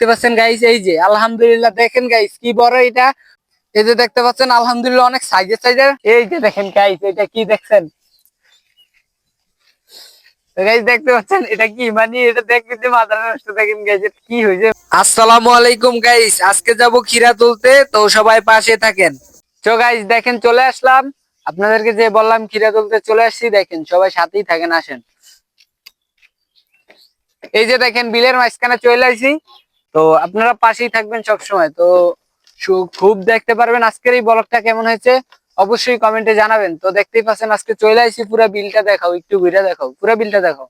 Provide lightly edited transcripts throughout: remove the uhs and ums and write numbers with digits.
দেখতে পাচ্ছেন গাইস, এই যে আলহামদুলিল্লাহ দেখেন গাইস কি বড় এটা। এই যে দেখতে পাচ্ছেন আলহামদুলিল্লাহ অনেক সাইজের সাইজের। এই যে দেখেন গাইস, এটা কি দেখছেন গাইস? দেখতে পাচ্ছেন এটা কি, মানে এটা দেখতে মাথা নষ্ট। দেখেন গাইস এটা কি হয়েছে। আসসালামু আলাইকুম গাইস, আজকে যাব খিরা তুলতে, তো সবাই পাশে থাকেন। তো গাইস দেখেন চলে আসলাম, আপনাদেরকে যে বললাম খিরা তুলতে চলে আসছি। দেখেন সবাই সাথেই থাকেন, আসেন। এই যে দেখেন বিলের মাঝখানে চলে আসি, তো আপনারা পাশেই থাকবেন সব সময়। তো খুব দেখতে পারবেন আজকের এই ব্লগটা কেমন হয়েছে অবশ্যই কমেন্টে জানাবেন। তো দেখতেই পাচ্ছেন আজকে চলে আসি, পুরো বিলটা দেখাও, একটু ঘুরে দেখাও, পুরো বিলটা দেখাও।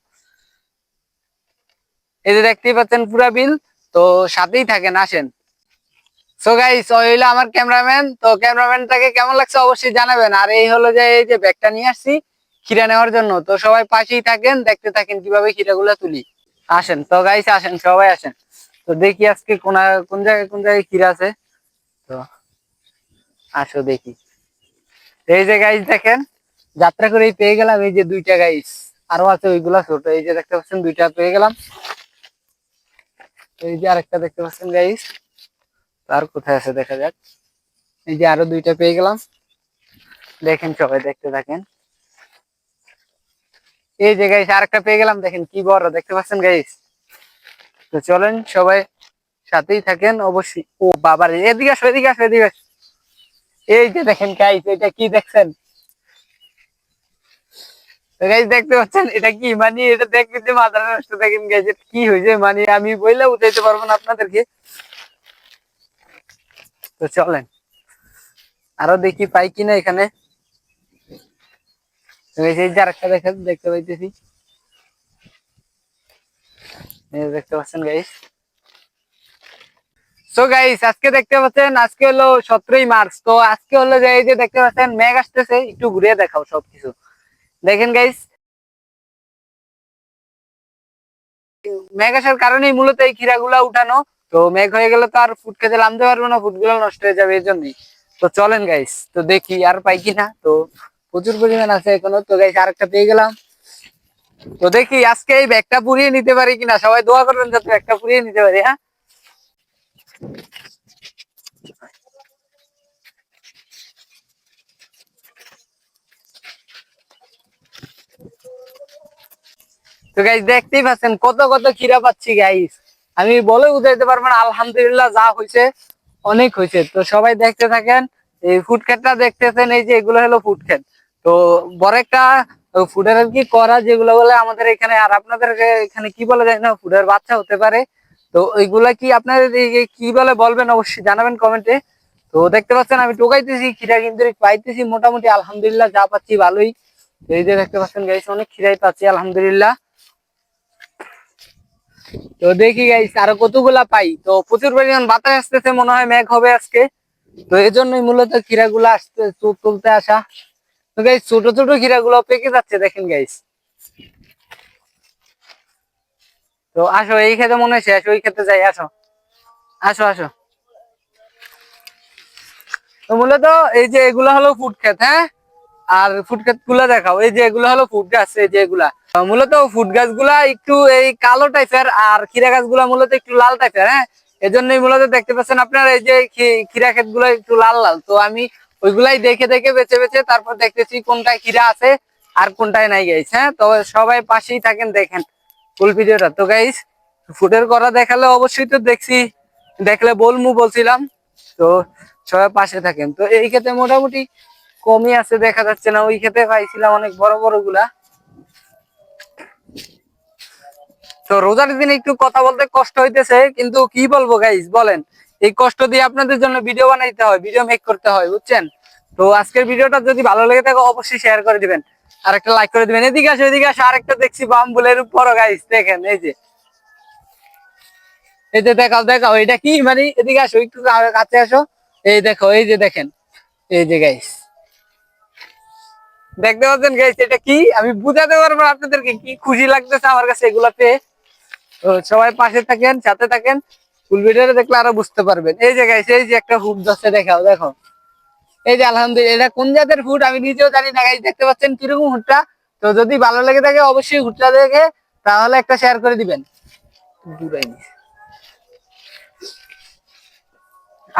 এই যে দেখতেই পাচ্ছেন পুরো বিল, তো সাথেই থাকেন, আসেন। সো গাইস ওই হলো আমার ক্যামেরাম্যান, তো ক্যামেরাম্যানটাকে কেমন লাগছে অবশ্যই জানাবেন। আর এই হলো যে এই যে ব্যাগটা নিয়ে আসছি খিরা নেওয়ার জন্য, তো সবাই পাশেই থাকেন, দেখতে থাকেন কিভাবে খিরাগুলো তুলি। আসেন তো গাইস, আসেন সবাই আসেন। তো দেখি আজকে কোন জায়গায় খিরা আছে, তো আসো দেখি। এই যে গাইস দেখেন, যাত্রা করেই পেয়ে গেলাম এই যে দুইটা গাইস। আরো আছে ওইগুলা ছোট, এই যে দেখতে পাচ্ছেন দুইটা পেয়ে গেলাম। এই যে আরেকটা দেখতে পাচ্ছেন গাইস, আর কোথায় আছে দেখা যাক। এই যে আরো দুইটা পেয়ে গেলাম, দেখেন সবাই দেখতে থাকেন। এই যে গাইস আরেকটা পেয়ে গেলাম, দেখেন কি বড়, দেখতে পাচ্ছেন গাইস। তো চলেন সবাই সাথেই থাকেন অবশ্যই। ও বাবার, এদিকে আসো এদিকে আসো এদিকে আসো। এই যে দেখেন গাইস, এটা কি দেখছেন? তো গাইস দেখতে পাচ্ছেন এটা কি, মানে এটা দেখতে মাথা নষ্ট। দেখেন গাইস এটা কি হয়েছে, মানে আমি বইলে বুঝাইতে পারবো না আপনাদেরকে। তো চলেন আরো দেখি পাই কিনা এখানে। তো এই যে আরেকটা দেখেন, দেখতে পাইতেছি, এই যে দেখতে পাচ্ছেন গাইস। সো গাইস আজকে দেখতে পাচ্ছেন আজকে হলো 17ই মার্চ। তো আজকে হলো যে এই যে দেখতে পাচ্ছেন মেঘ আসতেছে, একটু ঘুরে দেখাও সবকিছু। দেখেন গাইস, মেঘ আসার কারণেই মূলত এই খিরাগুলা উঠানো। তো মেঘ হয়ে গেলে তো আর ফুড খেতে নামতে পারবো না, ফুড গুলো নষ্ট হয়ে যাবে এই জন্যই। তো চলেন গাইস, তো দেখি আর পাই কিনা। তো প্রচুর পরিমাণ আছে এখনো। তো গাইস আরেকটা পেয়ে গেলাম, তো দেখি আজকে এই ব্যাগটা পুড়িয়ে নিতে পারি কিনা। সবাই দোয়া করবেন যাতে ব্যাগটা পুড়িয়ে নিতে পারি, হ্যাঁ। তো গাইস দেখতেই পাচ্ছেন কত কত খিরা পাচ্ছি গাইস, আমি বলে বুঝাইতে পারবো না। আলহামদুলিল্লাহ যা হয়েছে অনেক হয়েছে। তো সবাই দেখতে থাকেন। এই ফুড ক্ষেতটা দেখতেছেন, এই যে এগুলো হলো ফুড ক্ষেত। তো বড় একটা ফুডের আর কি করা, যেগুলো বলে আমাদের এখানে, আর আপনাদের এখানে কি বলে যায় না, ফুডের বাচ্চা হতে পারে। তো ওইগুলা কি আপনাদের কি বলে বলবেন, অবশ্যই জানাবেন কমেন্টে। তো দেখতে পাচ্ছেন আমি টোকাইতেছি খিরা, কিন্তু পাইতেছি মোটামুটি আলহামদুলিল্লাহ যা পাচ্ছি ভালোই। তো এই যে দেখতে পাচ্ছেন গাইস অনেক খিরাই পাচ্ছি আলহামদুলিল্লাহ। তো দেখি গাইস আরো কতগুলা পাই। তো প্রচুর পরিমাণ বাতাস আসতেছে, মনে হয় মেঘ হবে আজকে। তো এই জন্যই মূলত খিরাগুলো আসতে তুলতে আসা। তো গাইস ছোট ছোট খিরাগুলো পেকে যাচ্ছে দেখেন গাইস। তো আসো, এই খেতে মনে হয় শেষ, ওই খেতে যাই, আসো আসো আসো। তো মূলত এই যে এগুলা হলো ফুড ক্ষেত, হ্যাঁ। আর ফুড ক্ষেত গুলা দেখাও, এই যে এগুলো হলো ফুড গাছ। এই যে এগুলা মূলত ফুড গাছ গুলা একটু এই কালো টাইপের, আর খিরা গাছ গুলা মূলত একটু লাল টাইপের, হ্যাঁ। এজন্যই মূলত দেখতে পাচ্ছেন আপনার এই যে খিরা ক্ষেত গুলো একটু লাল লাল। তো আমি ওইগুলাই দেখে দেখে বেছে বেছে তারপর দেখতেছি কোনটায় খিরা আছে আর কোনটায় নাই গাইস, হ্যাঁ। তো সবাই পাশেই থাকেন, দেখেন ফুল ভিডিওটা। তো গাইস ফুডের করা দেখালে অবশ্যই তো দেখছি, দেখলে বলছিলাম। তো সবাই পাশে থাকেন। তো এই ক্ষেত্রে মোটামুটি কমই আছে, দেখা যাচ্ছে না। ওই ক্ষেত্রে পাইছিলাম অনেক বড় বড় গুলা। তো রোজার দিন একটু কথা বলতে কষ্ট হইতেছে, কিন্তু কি বলবো গাইস বলেন, এই কষ্ট দিয়ে আপনাদের জন্য ভিডিও বানাইতে হয়, ভিডিও মেক করতে হয়, বুঝছেন। তো আজকের ভিডিওটা যদি ভালো লেগে থাকে অবশ্যই শেয়ার করে দিবেন, আর একটা লাইক করে দিবেন। এদিকে আসো এদিকে আসো, আরেকটা দেখছি বাম্বুলের উপর গাইস, দেখেন এই যে, এই যে দেখাও দেখাও এটা কি, মানে এদিকে আসো একটু কাছে আসো। এই দেখো, এই যে দেখেন, এই যে গাইস দেখতে পাচ্ছেন গাইস, এটা কি আমি বুঝাতে পারবো না আপনাদেরকে, কি খুশি লাগতেছে আমার কাছে এগুলা পেয়ে। তো সবাই পাশে থাকেন, সাথে থাকেন, ফুল ভিডিওটা দেখলে আরো বুঝতে পারবেন। এই যে গাইস এই যে একটা হুড যাচ্ছে, দেখাও দেখো। এই যে আলহামদুলিল্লাহ, এটা কোন জাতের হুড আমি নিজেও জানি না গাইস। দেখতে পাচ্ছেন কিরকম হুডটা। তো যদি ভালো লেগে থাকে অবশ্যই হুডটা দেখে তাহলে একটা শেয়ার করে দিবেন। দূরাই নিস।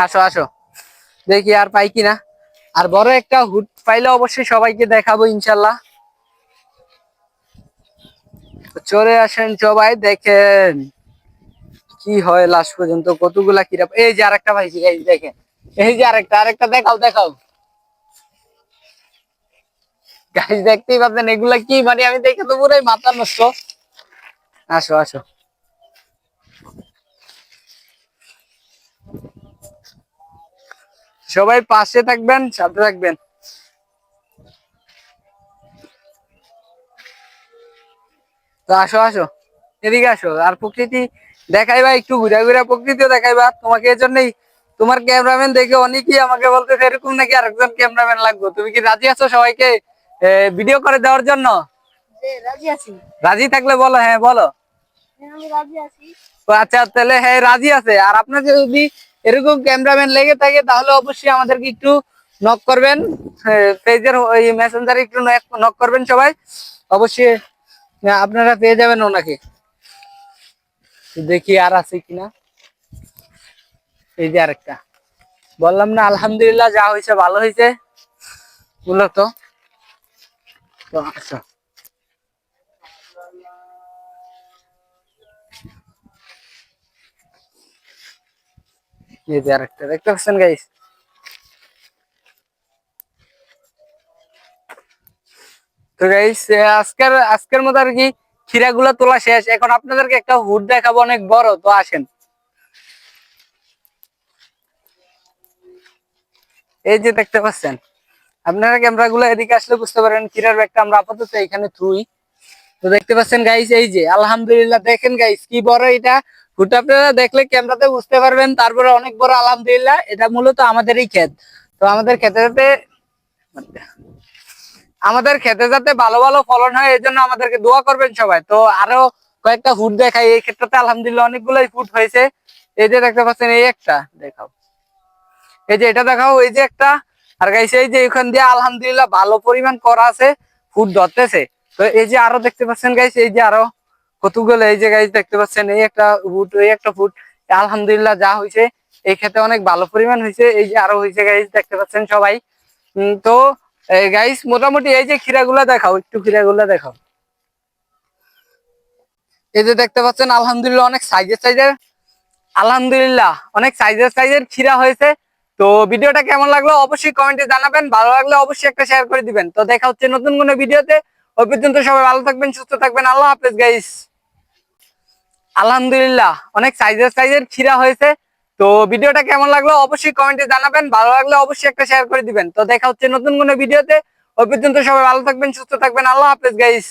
আসো আসো, দেখি আর পাই কিনা। আর বড় একটা হুড পাইলে অবশ্যই সবাইকে দেখাবো ইনশাল্লাহ। তো চলে আসেন সবাই, দেখেন কি হয় লাস্ট পর্যন্ত, কতগুলা কিরা। এই যে আরেকটা পাইছি, এই যে দেখেন, এই যে আরেকটা, আরেকটা দেখাও দেখাও। গাইস দেখতেই পাচ্ছেন এগুলা কি, মানে আমি দেখে তো পুরাই মাথা নষ্ট। আসো আসো, সবাই পাশে থাকবেন, সাথে থাকবেন। তো আসো আসো, এদিকে আসো, আর প্রকৃতি দেখাইবা, একটু ঘুরা ঘুরা প্রকৃতিও দেখাইবা তোমাকে। এই জন্যই তোমার ক্যামেরাম্যান দেখে অনেকেই আমাকে বলতেছে এরকম নাকি আরেকজন ক্যামেরাম্যান লাগবে। তুমি কি রাজি আছো সবাইকে ভিডিও করে দেওয়ার জন্য? রাজি আছি। রাজি থাকলে বলো, হ্যাঁ বলো। আমি রাজি আছি। তো আচ্ছা, তাহলে হ্যাঁ রাজি আছে। আর আপনার যদি এরকম ক্যামেরাম্যান লেগে থাকে তাহলে অবশ্যই আমাদেরকে একটু নক করবেন, পেজের ওই মেসেঞ্জারে একটু নক করবেন সবাই, অবশ্যই আপনারা পেয়ে যাবেন ওনাকে। দেখি আর আছে কিনা। এই যে আরেকটা, বললাম না আলহামদুলিল্লাহ, যা হয়েছে ভালো হয়েছে মূলত। তো আচ্ছা, এই যে আরেকটা দেখতে পাচ্ছেন গাইস। তো গাইস আজকের আজকের মতো আর কি খিরাগুলো তোলা শেষ। এখন আপনাদেরকে একটা হুড দেখাবো, অনেক বড়। তো আসেন, এই যে দেখতে পাচ্ছেন। আপনারা ক্যামেরা গুলো এদিকে আসলে বুঝতে পারেন খিরার ব্যাগটা আমরা আপাতত এখানে থুই। তো দেখতে পাচ্ছেন গাইস, এই যে আলহামদুলিল্লাহ, দেখেন গাইস কি বড় এটা হুড। আপনারা দেখলে ক্যামেরাতে বুঝতে পারবেন। তারপরে অনেক বড় আলহামদুলিল্লাহ, এটা মূলত আমাদেরই ক্ষেত। তো আমাদের খেতে যাতে ভালো ভালো ফলন হয়, এই জন্য আমাদেরকে দোয়া করবেন সবাই। তো আরো কয়েকটা ফুড দেখাই। এই ক্ষেত্রে আলহামদুলিল্লাহ অনেকগুলোই ফুড হয়েছে। এই যে দেখতে পাচ্ছেন, এই একটা দেখাও, এই যে এটা দেখাও, এই যে একটা। আর গাইছে এই যে এখান দিয়ে আলহামদুলিল্লাহ ভালো পরিমাণ করা আছে, ফুড ধরতেছে। তো এই যে আরো দেখতে পাচ্ছেন গাইছে, এই যে আরো কতগুলো, এই যে গাইস দেখতে পাচ্ছেন, এই একটা ফুড, এই একটা ফুড। আলহামদুলিল্লাহ যা হয়েছে এই ক্ষেতে অনেক ভালো পরিমাণ হয়েছে। এই যে আরো হয়েছে গাইস, দেখতে পাচ্ছেন সবাই। তো গাইস মোটামুটি এই যে খিরাগুলা দেখাও, একটু খিরাগুলা দেখাও। এই যে দেখতে পাচ্ছেন আলহামদুলিল্লাহ অনেক সাইজের সাইজের, আলহামদুলিল্লাহ অনেক সাইজের সাইজের খিরা হয়েছে। তো ভিডিওটা কেমন লাগলো অবশ্যই কমেন্টে জানাবেন, ভালো লাগলে অবশ্যই একটা শেয়ার করে দিবেন। তো দেখা হচ্ছে নতুন কোনো ভিডিওতে। ওই পর্যন্ত সবাই ভালো থাকবেন, সুস্থ থাকবেন, আল্লাহ হাফেজ গাইস। আলহামদুলিল্লাহ অনেক সাইজের সাইজের খিরা হয়েছে। তো ভিডিওটা কেমন লাগলো অবশ্যই কমেন্টে জানাবেন, ভালো লাগলে অবশ্যই একটা শেয়ার করে দিবেন। তো দেখা হচ্ছে নতুন কোনো ভিডিওতে। ওই পর্যন্ত সবাই ভালো থাকবেন, সুস্থ থাকবেন, আল্লাহ হাফেজ গাইস।